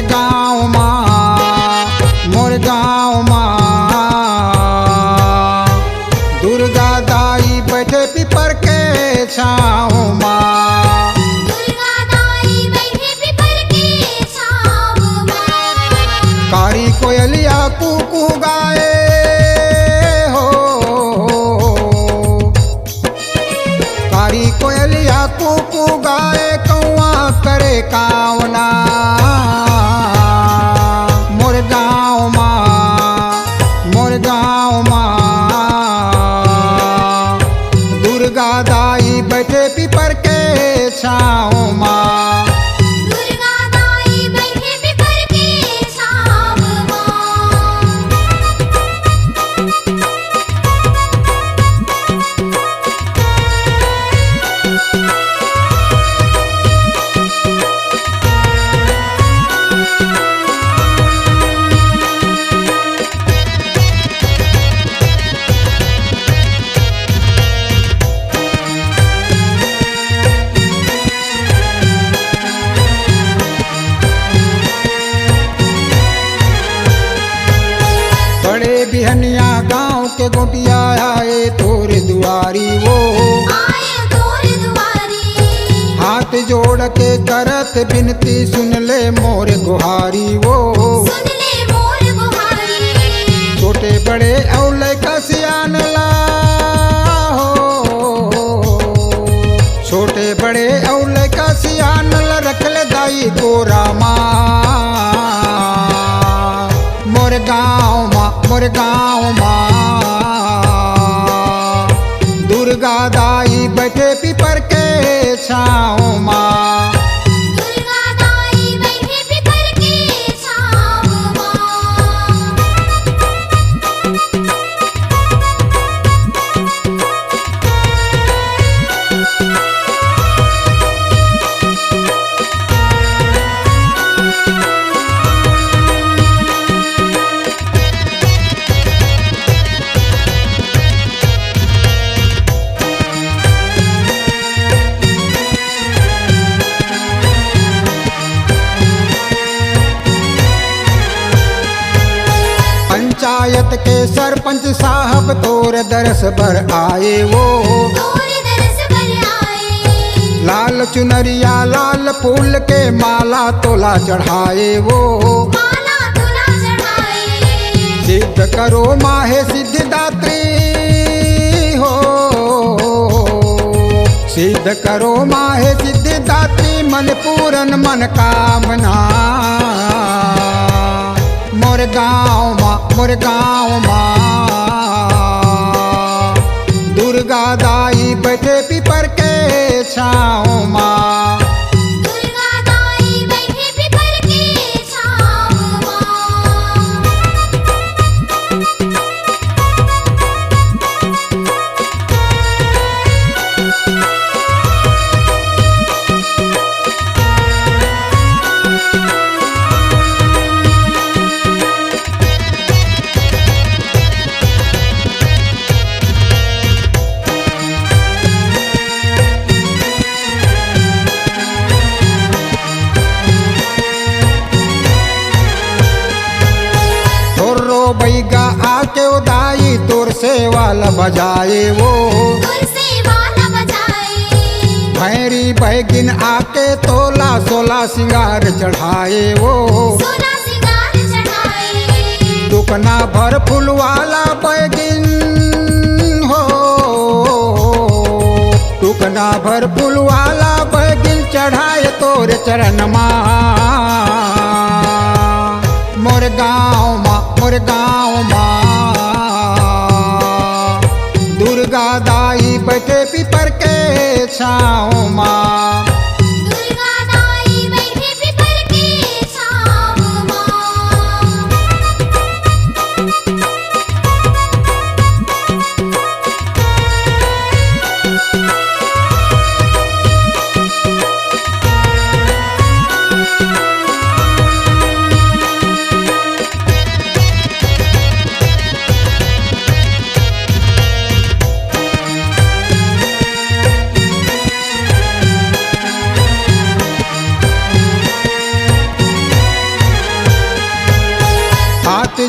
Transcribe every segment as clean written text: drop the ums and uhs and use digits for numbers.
गाँव माँ, मोर गाँव माँ। दुर्गा दाई बैठे पीपर के छाँव माँ। दुर्गा दाई बैठे पीपर के छाँव माँ। कारी कोयलिया कूकू गाए हो, कारी कोयलिया कूकू गाए, कौआ करे कावना। मोर गाँव माँ, मोर गाँव माँ। दुर्गा दाई बैठे पीपर के छाँव माँ। दुर्गा दाई बैठे पीपर के छाँव माँ। बड़े बिहनिया गांव के गोटिया आए तोरे दुआरी वो। आए तोर दुआरी। हाथ जोड़ के करत बिनती, सुन ले मोर गुहारी वो। सुन ले मोर गुहारी। छोटे बड़े औले का सियान ला हो, छोटे बड़े औले का सियान ला, रख ले दाई को रामा। मोर गाँव माँ, मोर गाँव माँ। दुर्गा दाई बैठे पीपर के छाँव माँ। दुर्गा दाई बैठे पीपर के छाँव माँ। पंचायत के सरपंच साहब तोर दरस पर आए वो। तोर दरस पर आए। लाल चुनरिया लाल फूल के माला तोला चढ़ाए वो। माला तोला चढ़ाए। सिद्ध करो माहे सिद्धिदात्री हो, सिद्ध करो माहे सिद्धिदात्री, मन पूरन मन कामना। मोर गाँव माँ, मोर गाँव माँ। दुर्गा दाई बैठे पीपर के छाँव माँ। दुर्गा दाई बैठे पीपर के छाँव माँ। बैगा आके उदाई तोर से वाला बजाए वो। तोर से वाला बजाए। भैरी बैगिन आके तोला सोला सिंगार चढ़ाए वो। सोना सिंगार चढ़ाए। दुकना भर फूल वाला बैगिन हो, दुकना भर फूल वाला बैगिन चढ़ाए तोर चरण माँ। मोर गाँव माँ, मोर गाँव माँ। दुर्गा दाई बैठे पीपर के छाँव माँ। दुर्गा दाई बैठे पीपर के छाँव माँ।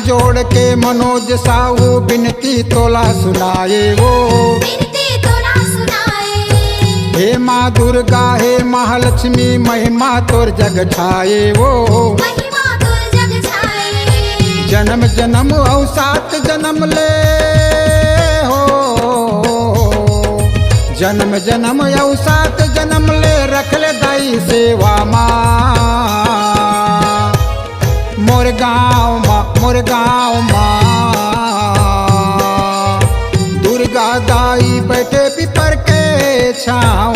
जोड़ के मनोज साहू बिनती तोला सुनाए वो। बिनती तोला सुनाए। हे माँ दुर्गा हे महालक्ष्मी महिमा तोर जग छाए वो। महिमा तोर जग छाए। जन्म जन्म अवसात जन्म ले हो, जन्म जन्म अवसात जन्म ले रख ले दाई सेवा माँ। मोर गाँव माँ दुर्गा दाई बैठे पिपर के छाँव